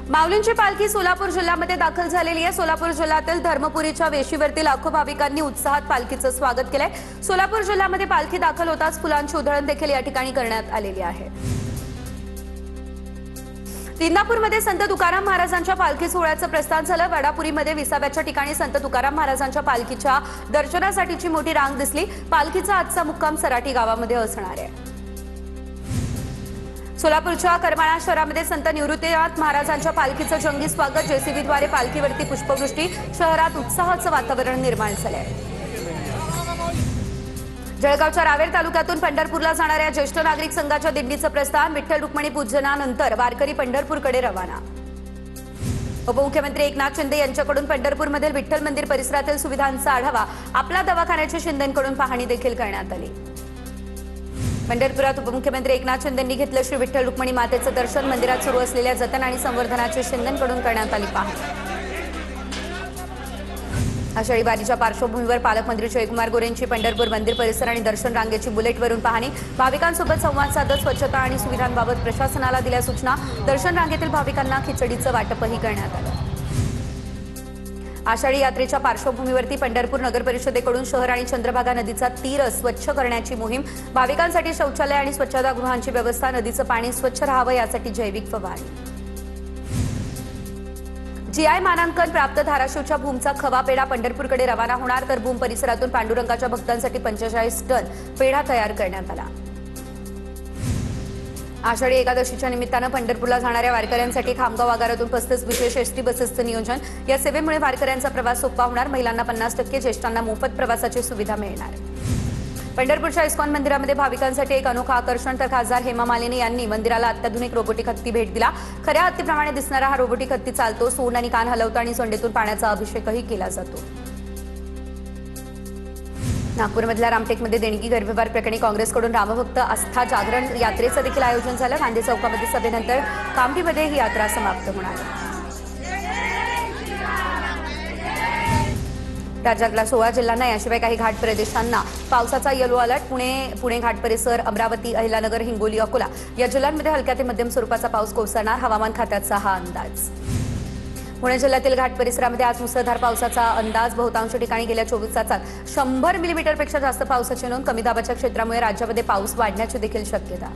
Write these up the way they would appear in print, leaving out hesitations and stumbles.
माऊलींची पालखी सोलापूर जिल्ह्यामध्ये दाखल झालेली आहे। सोलापूर जिल्ह्यातील धर्मपुरीच्या वेशीवरती लाखो भाविकांनी उत्साहात पालखीचं स्वागत केलंय। सोलापूर जिल्ह्यामध्ये पालखी दाखल होताच फुलांची उधळण देखील या ठिकाणी करण्यात आलेली आहे। इंदापूरमध्ये संत तुकाराम महाराजांच्या पालखी सोहळ्याचं प्रस्थान झालं। वडापुरीमध्ये विसाव्याच्या ठिकाणी संत तुकाराम महाराजांच्या पालखीच्या दर्शनासाठीची मोठी रांग दिसली। पालखीचा आजचा मुक्काम सराठी गावामध्ये असणार आहे। सोलापूरच्या करमाळा शहरामध्ये संत निवृत्तीनाथ महाराजांच्या पालखीचं जंगी स्वागत। जेसीबीद्वारे पालखीवरती पुष्पवृष्टी। शहरात उत्साहाचं वातावरण निर्माण झालंय। जळगावच्या रावेर तालुक्यातून पंढरपूरला जाणाऱ्या ज्येष्ठ नागरिक संघाच्या दिंडीचं प्रस्थान। विठ्ठल रुक्मिणी पूजनानंतर वारकरी पंढरपूरकडे रवाना। उपमुख्यमंत्री एकनाथ शिंदे यांच्याकडून पंढरपूरमधील विठ्ठल मंदिर परिसरातील सुविधांचा आढावा। आपला दवाखान्याची शिंदेंकडून पाहणी देखील करण्यात आली। पंढरपुरात उपमुख्यमंत्री एकनाथ शिंदेंनी घेतलं श्री विठ्ठल रुक्मिणी मातेचं दर्शन। मंदिरात सुरू असलेल्या जतन आणि संवर्धनाची शिंदेंकडून करण्यात आली पाहणी। आषाढी वारीच्या पार्श्वभूमीवर पालकमंत्री जयकुमार गोरेंची पंढरपूर मंदिर परिसर आणि दर्शन रांगेची बुलेटवरून पाहणी। भाविकांसोबत संवाद साधत स्वच्छता आणि सुविधांबाबत प्रशासनाला दिल्या सूचना। दर्शन रांगेतील भाविकांना खिचडीचं वाटपही करण्यात आलं। आषाढी यात्रेच्या पार्श्वभूमीवरती पंढरपूर नगर परिषदेकडून शहर आणि चंद्रभागा नदीचा तीर स्वच्छ करण्याची मोहीम। भाविकांसाठी शौचालय आणि स्वच्छतागृहांची व्यवस्था। नदीचं पाणी स्वच्छ राहावं यासाठी जैविक फवारणी। जीआय मानांकन प्राप्त धाराशिवच्या भूमचा खवा पेढा पंढरपूरकडे रवाना होणार। तर भूम परिसरातून पांडुरंगाच्या भक्तांसाठी 45 टन पेढा तयार करण्यात आला। आषाढी एकादशीच्या निमित्तानं पंढरपूरला जाणाऱ्या वारकऱ्यांसाठी खामगाव आगारातून 35 विशेष एसटी बसेसचं नियोजन। या सेवेमुळे वारकऱ्यांचा प्रवास सोपा होणार। महिलांना 50%, ज्येष्ठांना मोफत प्रवासाची सुविधा मिळणार। पंढरपूरच्या इस्कॉन मंदिरामध्ये भाविकांसाठी एक अनोखं आकर्षण। तर खासदार हेमा मालिनी यांनी मंदिराला अत्याधुनिक रोबोटिक हत्ती भेट दिला। खऱ्या हत्तीप्रमाणे दिसणारा हा रोबोटिक हत्ती चालतो, सोंड आणि कान हलवतो आणि सोंडेतून पाण्याचा अभिषेकही केला जातो। नागपूरमधल्या रामटेकमध्ये देणगी गैरव्यवहार प्रकरणी काँग्रेसकडून रामभक्त आस्था जागरण यात्रेचं देखील आयोजन झालं। गांधी चौकामध्ये सभेनंतर कामठीमध्ये ही यात्रा समाप्त होणार आहे। राज्यातल्या 16 जिल्ह्यांना याशिवाय काही घाट प्रदेशांना पावसाचा येलो अलर्ट। पुणे घाट परिसर, अमरावती, अहिलानगर, हिंगोली, अकोला या जिल्ह्यांमध्ये हलक्या ते मध्यम स्वरूपाचा पाऊस कोसळणार। हवामान खात्याचा हा अंदाज। पुणे जिल्ह्यातील घाट परिसरामध्ये आज मुसळधार पावसाचा अंदाज। बहुतांश ठिकाणी गेल्या 24 तासात 100 मिलीमीटरपेक्षा जास्त पावसाची नोंद। कमी दाबाच्या क्षेत्रामुळे राज्यामध्ये पाऊस वाढण्याची देखील शक्यता।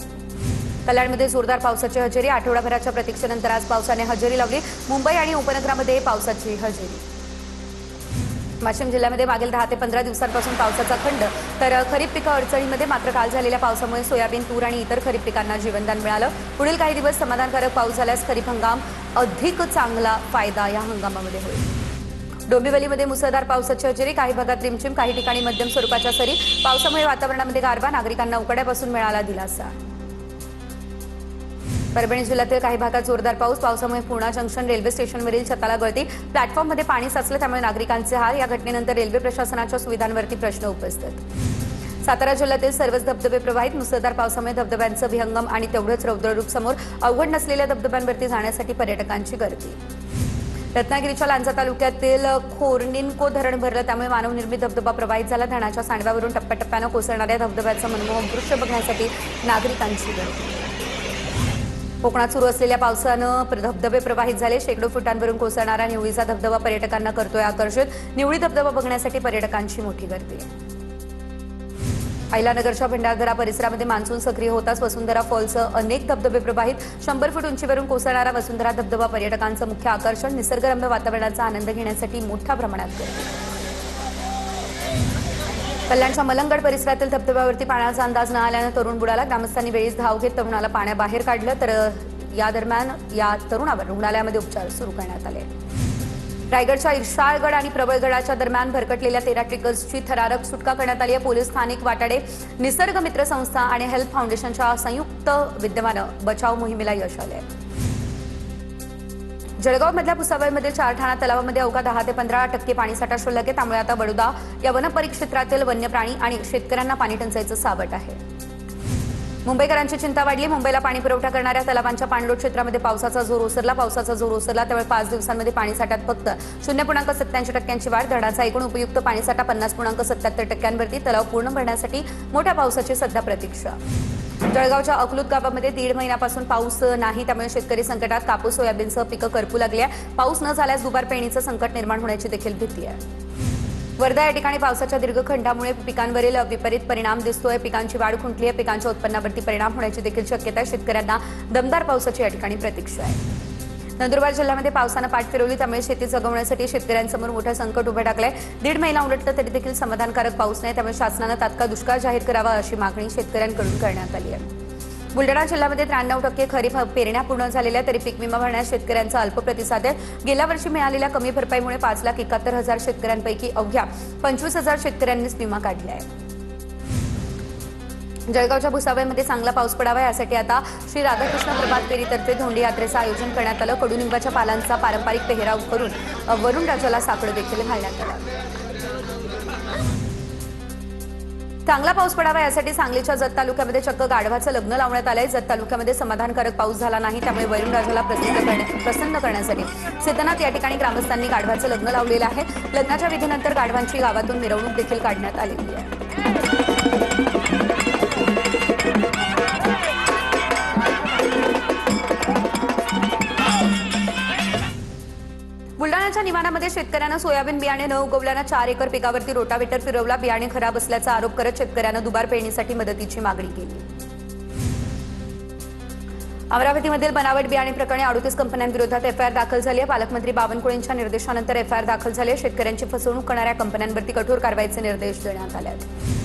कल्याणमध्ये जोरदार पावसाची हजेरी। आठवडाभराच्या प्रतीक्षेनंतर आज पावसाने हजेरी लावली। मुंबई आणि उपनगरामध्ये पावसाची हजेरी। वाशिम जिल्ह्यामध्ये मागील 10 ते 15 दिवसांपासून पावसाचा खंड। तर खरीप पिकं अडचणीमध्ये, मात्र काल झालेल्या पावसामुळे सोयाबीन, तूर आणि इतर खरीप पिकांना जीवनदान मिळालं। पुढील काही दिवस समाधानकारक पाऊस झाल्यास खरीप हंगाम अधिक चांगला फायदा या हंगामामध्ये होईल। डोंबिवलीमध्ये मुसळधार पावसाची हजेरी। काही भागात रिमझिम, काही ठिकाणी मध्यम स्वरूपाच्या सरी। पावसामुळे वातावरणामध्ये गारवा। नागरिकांना उकाड्यापासून मिळाला दिलासा। परभणी जिल्ह्यातील काही भागात जोरदार पाऊस। पावसामुळे पूर्णा जंक्शन रेल्वे स्टेशनवरील छताला गळती। प्लॅटफॉर्ममध्ये पाणी साचलं, त्यामुळे नागरिकांचे हाल। या घटनेनंतर रेल्वे प्रशासनाच्या सुविधांवरती प्रश्न उपस्थित। सातारा जिल्ह्यातील सर्वच धबधबे प्रवाहित। मुसळधार पावसामुळे धबधब्यांचं विहंगम आणि तेवढंच रौद्ररूप समोर। अवघड नसलेल्या धबधब्यांवरती जाण्यासाठी पर्यटकांची गर्दी। रत्नागिरीच्या लांजा तालुक्यातील खोर्निन्को धरण भरलं, त्यामुळे मानवनिर्मित धबधबा प्रवाहित झाला। धरणाच्या सांडव्यावरून टप्प्याटप्प्यानं कोसळणाऱ्या धबधब्याचं मनमोहक दृश्य बघण्यासाठी नागरिकांची गर्दी। कोकणात सुरू असलेल्या पावसानं धबधबे प्रवाहित झाले। शेकडो फुटांवरून कोसळणारा निवळीचा धबधबा पर्यटकांना करतोय आकर्षित। निवळी धबधबा बघण्यासाठी पर्यटकांची मोठी गर्दी। अहिलानगरच्या भंडारदरा परिसरामध्ये मान्सून सक्रिय होताच वसुंधरा फॉल्सचं अनेक धबधबे प्रवाहित। 100 फूट उंचीवरून कोसळणारा वसुंधरा धबधबा पर्यटकांचं मुख्य आकर्षण। निसर्गरम्य वातावरणाचा आनंद घेण्यासाठी मोठ्या प्रमाणात गर्दी। कल्याणच्या मलंगड परिसरातील धबधब्यावरती पाण्याचा अंदाज न आल्यानं तरुण बुडाला। ग्रामस्थांनी वेळीच धाव घेत तरुणाला पाण्याबाहेर काढलं। तर या दरम्यान या तरुणावर रुग्णालयामध्ये उपचार सुरू करण्यात आले। रायगडच्या इर्शाळगड आणि प्रबळगडाच्या दरम्यान भरकटलेल्या 13 ट्रिकर्सची थरारक सुटका करण्यात आली आहे। पोलीस, स्थानिक वाटाडे, निसर्ग मित्र संस्था आणि हेल्थ फाउंडेशनच्या संयुक्त विद्यमानं बचाव मोहिमेला यश आले। जळगावमधल्या भुसावळमधील चारठाणा तलावामध्ये अवघा 10 ते 15% पाणीसाठा शिल्लक आहे। त्यामुळे आता बडोदा या वनपरिक्षेत्रातील वन्यप्राणी आणि शेतकऱ्यांना पाणी टंचाईचं सावट आहे। मुंबईकरांची चिंता वाढली। मुंबईला पाणी पुरवठा करणाऱ्या तलावांच्या पाणलोट क्षेत्रामध्ये पावसाचा जोर ओसरला। त्यामुळे 5 दिवसांमध्ये पाणीसाठ्यात फक्त 0.87% वाढ। धरणाचा एकूण उपयुक्त पाणीसाठा 50.77%वरती। तलाव पूर्ण भरण्यासाठी मोठ्या पावसाची सध्या प्रतीक्षा। जळगावच्या अकलूत गावामध्ये 1.5 महिन्यापासून पाऊस नाही, त्यामुळे शेतकरी संकटात. कापूस सोयाबीनसह पिकं करपू लागली आहे. पाऊस न झाल्यास दुबार पेरणीचं संकट निर्माण होण्याची देखील भीती आहे. वर्धा या ठिकाणी पावसाच्या दीर्घखंडामुळे पिकांवरील विपरीत परिणाम दिसतोय. पिकांची वाढ खुंटली आहे. पिकांच्या उत्पन्नावरती परिणाम होण्याची देखील शक्यता आहे. शेतकऱ्यांना दमदार पावसाची या ठिकाणी प्रतीक्षा आहे. नंदुरबार जिल्ह्यामध्ये पावसानं पाठ फिरवली, त्यामुळे शेती जगवण्यासाठी शेतकऱ्यांसमोर मोठं संकट उभं टाकलंय. 1.5 महिना उलटलं तरी देखील समाधानकारक पाऊस नाही, त्यामुळे शासनानं तात्काळ दुष्काळ जाहीर करावा अशी मागणी शेतकऱ्यांकडून करण्यात आली आहे. बुलढाणा जिल्ह्यामध्ये 93% खरीप पेरण्या पूर्ण झालेल्या, तरी पीक विमा भरण्यास शेतकऱ्यांचा अल्प प्रतिसाद आहे. गेल्या वर्षी मिळालेल्या कमी भरपाईमुळे 5,71,000 शेतकऱ्यांपैकी अवघ्या 25,000 शेतकऱ्यांनीच विमा काढला आहे. जळगावच्या भुसावळमध्ये चांगला पाऊस पडावा यासाठी आता श्री राधाकृष्ण प्रभात फेरीतर्फे धोंडी यात्रेचं आयोजन करण्यात आलं. कडुनिंबाच्या पालांचा पारंपरिक पेहराव करून वरुण राजाला साकडं देखील घालण्यात आलं. चांगला पाऊस पडावा यासाठी सांगलीच्या जत तालुक्यामध्ये चक्क गाढवाचं लग्न लावण्यात आलंय. जत तालुक्यामध्ये समाधानकारक पाऊस झाला नाही, त्यामुळे वरुण राजाला प्रसन्न करण्यासाठी सिद्धनाथ या ठिकाणी ग्रामस्थांनी गाढवाचं लग्न लावलेलं आहे. लग्नाच्या विधीनंतर गाढवांची गावातून मिरवणूक देखील काढण्यात आलेली आहे. बुलढाण्याच्या निवाणामध्ये शेतकऱ्यांना सोयाबीन बियाणे न उगवल्यानं 4 एकर पिकावरती रोटावेटर फिरवला. बियाणे खराब असल्याचा आरोप करत शेतकऱ्यांना दुबार पेरणीसाठी मदतीची मागणी केली. अमरावतीमधील बनावट बियाणे प्रकरणी 38 कंपन्यांविरोधात एफआयआर दाखल झाली आहे. पालकमंत्री बावनकुळेंच्या निर्देशानंतर एफआयआर दाखल झाली आहे. शेतकऱ्यांची फसवणूक करणाऱ्या कंपन्यांवरती कठोर कारवाईचे निर्देश देण्यात आले आहेत.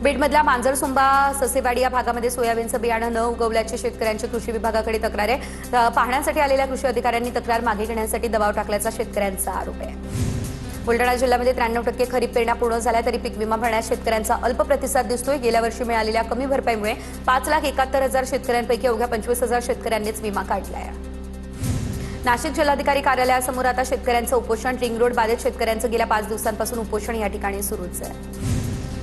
बीडमधल्या मांजरसुंबा ससेवाडी या भागामध्ये सोयाबीनचं बियाणं न उगवल्याची शेतकऱ्यांची कृषी विभागाकडे तक्रार आहे. पाहण्यासाठी आलेल्या कृषी अधिकाऱ्यांनी तक्रार मागे घेण्यासाठी दबाव टाकल्याचा शेतकऱ्यांचा आरोप आहे. बुलढाणा जिल्ह्यामध्ये 93% खरीप पेरण्या पूर्ण झाल्या, तरी पीक विमा भरण्यास शेतकऱ्यांचा अल्प प्रतिसाद दिसतोय. गेल्या वर्षी मिळालेल्या कमी भरपाईमुळे 5,71,000 शेतकऱ्यांपैकी अवघ्या 25,000 शेतकऱ्यांनीच विमा काढला आहे. नाशिक जिल्हाधिकारी कार्यालयासमोर आता शेतकऱ्यांचं उपोषण. रिंग रोड बाधित शेतकऱ्यांचं गेल्या 5 दिवसांपासून उपोषण या ठिकाणी सुरूच आहे.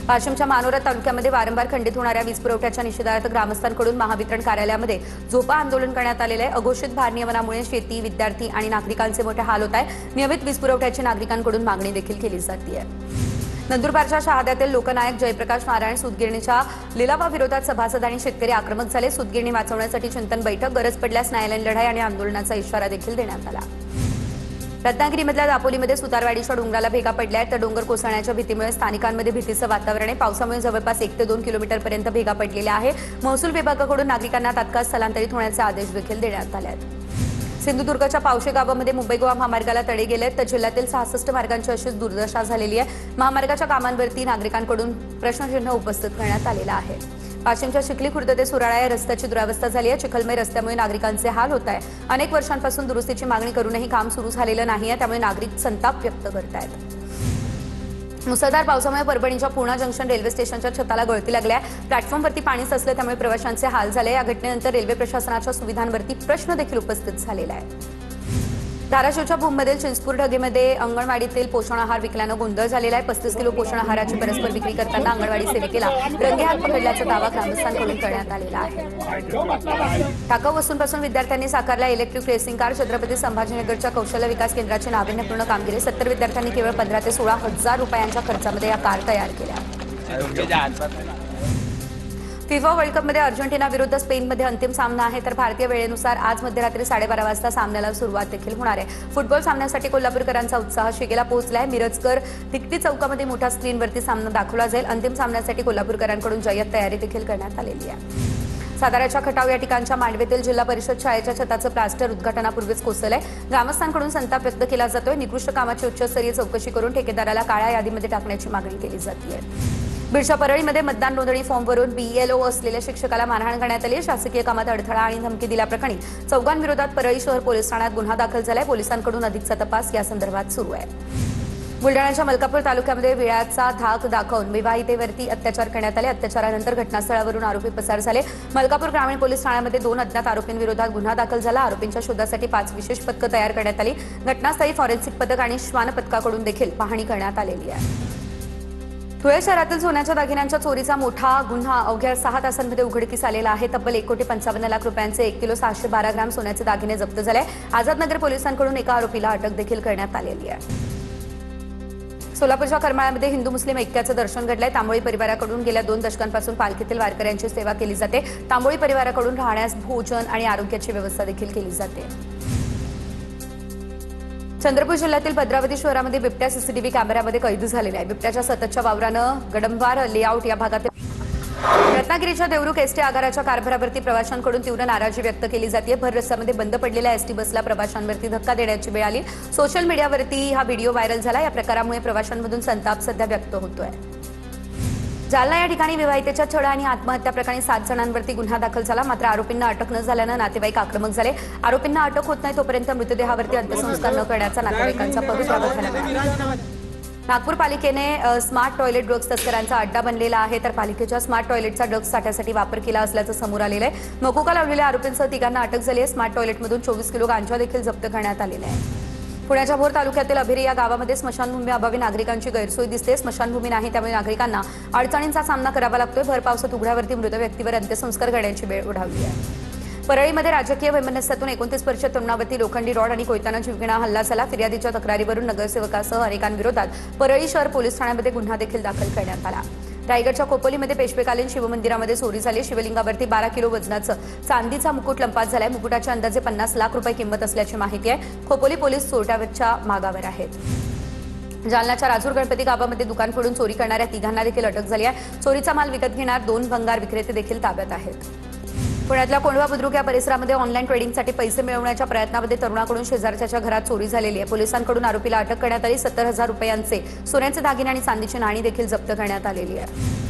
वाशिमच्या मानोरा तालुक्यामध्ये वारंवार खंडित होणाऱ्या वीज पुरवठ्याच्या निषेधार्थ ग्रामस्थांकडून महावितरण कार्यालयामध्ये झोपा आंदोलन करण्यात आलेलं आहे. अघोषित भारनियमनामुळे शेती, विद्यार्थी आणि नागरिकांचे मोठे हाल होत आहे. नियमित वीज पुरवठ्याची नागरिकांकडून मागणी देखील केली जाते. नंदुरबारच्या शहाद्यातील लोकनायक जयप्रकाश नारायण सूतगिरणीच्या लिलावाविरोधात सभासद आणि शेतकरी आक्रमक झाले. सूतगिरणी वाचवण्यासाठी चिंतन बैठक, गरज पडल्यास न्यायालयीन लढाई आणि आंदोलनाचा इशारा देखील देण्यात आला. रत्नागिरीमधल्या दापोलीमध्ये सुतारवाडीच्या डोंगराला भेगा पडल्या आहेत. तर डोंगर कोसळण्याच्या भीतीमुळे स्थानिकांमध्ये भीतीचं वातावरण आहे. पावसामुळे जवळपास 1 ते 2 किलोमीटरपर्यंत भेगा पडलेल्या आहे. महसूल विभागाकडून नागरिकांना तात्काळ स्थलांतरित होण्याचे आदेश देखील देण्यात आले आहेत. सिंधुदुर्गच्या पावशे गावामध्ये मुंबई गोवा महामार्गाला तडे गेलेत. तर जिल्ह्यातील 66 मार्गांची अशीच दुर्दशा झालेली आहे. महामार्गाच्या कामांवरती नागरिकांकडून प्रश्नचिन्ह उपस्थित करण्यात आलेलं आहे. वाशिमच्या चिखली खुर्द ते सुराळा या रस्त्याची दुरावस्था झाली आहे. चिखलमय रस्त्यामुळे नागरिकांचे हाल होत आहे. अनेक वर्षांपासून दुरुस्तीची मागणी करूनही काम सुरू झालेलं नाही आहे, त्यामुळे नागरिक संताप व्यक्त करत आहेत. मुसळधार पावसामुळे परभणीच्या पूर्णा जंक्शन रेल्वे स्टेशनच्या छताला गळती लागल्या. प्लॅटफॉर्मवरती पाणी साचलं, त्यामुळे प्रवाशांचे हाल झाले. या घटनेनंतर रेल्वे प्रशासनाच्या सुविधांवरती प्रश्न देखील उपस्थित झालेला आहे. धाराशिवच्या भूममधील चिंचपूर ढगेमध्ये अंगणवाडीतील पोषण आहार विकल्यानं गोंधळ झालेला आहे. 35 किलो पोषण आहाराची परस्पर विक्री करताना अंगणवाडी सेविकेला रंगेहात पकडल्याचा दावा ग्रामस्थांकडून करण्यात आलेला आहे. टाकाऊ वस्तूंपासून विद्यार्थ्यांनी साकारला इलेक्ट्रिक रेसिंग कार. छत्रपती संभाजीनगरच्या कौशल्य विकास केंद्राची नाविन्यपूर्ण कामगिरी. 70 विद्यार्थ्यांनी केवळ 15 ते 16,000 रुपयांच्या खर्चामध्ये या कार तयार केल्या. फिफा वर्ल्ड कपमध्ये अर्जेंटिना विरुद्ध स्पेनमध्ये अंतिम सामना आहे. तर भारतीय वेळेनुसार आज मध्यरात्री 12:30 वाजता सामन्याला सुरुवात देखील होणार आहे. फुटबॉल सामन्यासाठी कोल्हापूरकरांचा उत्साह शिगेला पोहोचला आहे. मिरजकर तिकटी चौकामध्ये मोठ्या स्क्रीनवरती सामना दाखवला जाईल. अंतिम सामन्यासाठी कोल्हापूरकरांकडून जय्यत तयारी देखील करण्यात आलेली आहे. साताऱ्याच्या खटाव या ठिकाणच्या मांडवेतील जिल्हा परिषद शाळेच्या छताचं प्लास्टर उद्घाटनापूर्वीच कोसळलंय. ग्रामस्थांकडून संताप व्यक्त केला जातोय. निकृष्ट कामाची उच्चस्तरीय चौकशी करून ठेकेदाराला काळ्या यादीमध्ये टाकण्याची मागणी केली जाते. बीडच्या परळीमध्ये मतदान नोंदणी फॉर्मवरून BLO असलेल्या शिक्षकाला मारहाण करण्यात आली. शासकीय कामात अडथळा आणि धमकी दिल्याप्रकरणी 4 विरोधात परळी शहर पोलीस ठाण्यात गुन्हा दाखल झालाय. पोलिसांकडून अधिकचा तपास या संदर्भात सुरू आहे. बुलढाण्याच्या मलकापूर तालुक्यामध्ये विळ्याचा धाक दाखवून विवाहितेवरती अत्याचार करण्यात आले. अत्याचारानंतर घटनास्थळावरून आरोपी पसार झाले. मलकापूर ग्रामीण पोलीस ठाण्यामध्ये 2 अज्ञात आरोपींविरोधात गुन्हा दाखल झाला. आरोपींच्या शोधासाठी 5 विशेष पथकं तयार करण्यात आली. घटनास्थळी फॉरेन्सिक पथक आणि श्वान पथकाकडून देखील पाहणी करण्यात आलेली आहे. धुळे शहरातील सोन्याच्या दागिन्यांच्या चोरीचा मोठा गुन्हा अवघ्या 6 तासांमध्ये उघडकीस आलेला आहे. तब्बल 1,55,00,000 रुपयांचे 1 किलो 612 ग्राम सोन्याचे दागिने जप्त झाले. आझादनगर पोलिसांकडून एका आरोपीला अटक देखील करण्यात आलेली आहे. सोलापूरच्या करमाळ्यामध्ये हिंदू मुस्लिम ऐक्याचं दर्शन घडलंय। तांबोळी परिवाराकडून गेल्या 2 दशकांपासून पालखीतील वारकऱ्यांची सेवा केली जाते। तांबोळी परिवाराकडून राहण्यास भोजन आणि आरोग्याची व्यवस्था देखील केली जाते। चंद्रपूर जिल्ह्यातील भद्रावती शहरामध्ये बिबट्या सीसीटीव्ही कॅमेऱ्यामध्ये कैद झालेला आहे। बिबट्याच्या सततच्या वावरानं गडंबार लेआउट या भागातील रत्नागिरीच्या देवरुख एसटी आगाराच्या कारभारावरती प्रवाशांकडून तीव्र नाराजी व्यक्त केली जाते। भर रस्त्यामध्ये बंद पडलेल्या एसटी बसला प्रवाशांवरती धक्का देण्याची वेळ आली। सोशल मीडियावरती हा व्हिडिओ व्हायरल झाला। या प्रकारामुळे प्रवाशांमधून संताप सध्या व्यक्त होतोय। जालना या ठिकाणी विवाहितेच्या छळ आणि आत्महत्या प्रकरणी 7 जणांवरती गुन्हा दाखल झाला। मात्र आरोपींना अटक न झाल्यानं नातेवाईक आक्रमक झाले। आरोपींना अटक होत नाही तोपर्यंत मृतदेहावरती अंत्यसंस्कार न करण्याचा नातेवाईकांचा पवित्रा बघायला मिळाला। नागपूर पालिकेने स्मार्ट टॉयलेट ड्रग्ज तस्करांचा अड्डा बनलेला आहे, तर पालिकेच्या स्मार्ट टॉयलेटचा ड्रग्ज साठ्यासाठी वापर केला असल्याचं समोर आलेलं आहे। मकोका लावलेल्या आरोपींसह 3 अटक झाली आहे। स्मार्ट टॉयलेटमधून 24 किलो गांजा देखील जप्त करण्यात आलेला आहे। पुण्याच्या भोर तालुक्यातील अभिरी या गावामध्ये स्मशानभूमी अभावी नागरिकांची गैरसोय दिसते। स्मशानभूमी नाही त्यामुळे नागरिकांना अडचणींचा सामना करावा लागतोय। भर पावसात उघड्यावरती मृत व्यक्तीवर अंत्यसंस्कार करण्याची वेळ ओढावली आहे। परळीमध्ये राजकीय वैमनस्यातून 29 वर्षीय तरुणावरती लोखंडी रॉड आणि कोयत्यानं जीवघेणा हल्ला झाला। फिर्यादीच्या तक्रारीवरून नगरसेवकासह अनेकांविरोधात परळी शहर पोलीस ठाण्यामध्ये गुन्हा देखील दाखल करण्यात आला। रायगडच्या खोपोलीमध्ये पेशवेकालीन शिवमंदिरामध्ये चोरी झाली। शिवलिंगावरती 12 किलो वजनाचं चांदीचा मुकुट लंपास झालाय। मुकुटाची अंदाजे 50 लाख रुपये किंमत असल्याची माहिती आहे। खोपोली पोलीस चोरट्यावरच्या मागावर आहेत। जालन्याच्या राजूर गणपती गावामध्ये दुकान फोडून चोरी करणाऱ्या 3 देखील अटक झाली आहे। चोरीचा माल विकत घेणार 2 भंगार विक्रेते देखील ताब्यात आहेत। पुण्यातल्या कोंढवा बुद्रुक या परिसरामध्ये ऑनलाईन ट्रेडिंगसाठी पैसे मिळवण्याच्या प्रयत्नामध्ये तरुणाकडून शेजारच्याच्या घरात चोरी झालेली आहे। पोलिसांकडून आरोपीला अटक करण्यात आली। 70,000 रुपयांचे सोन्याचे दागिने आणि चांदीची नाणी देखील जप्त करण्यात आलेली आहे।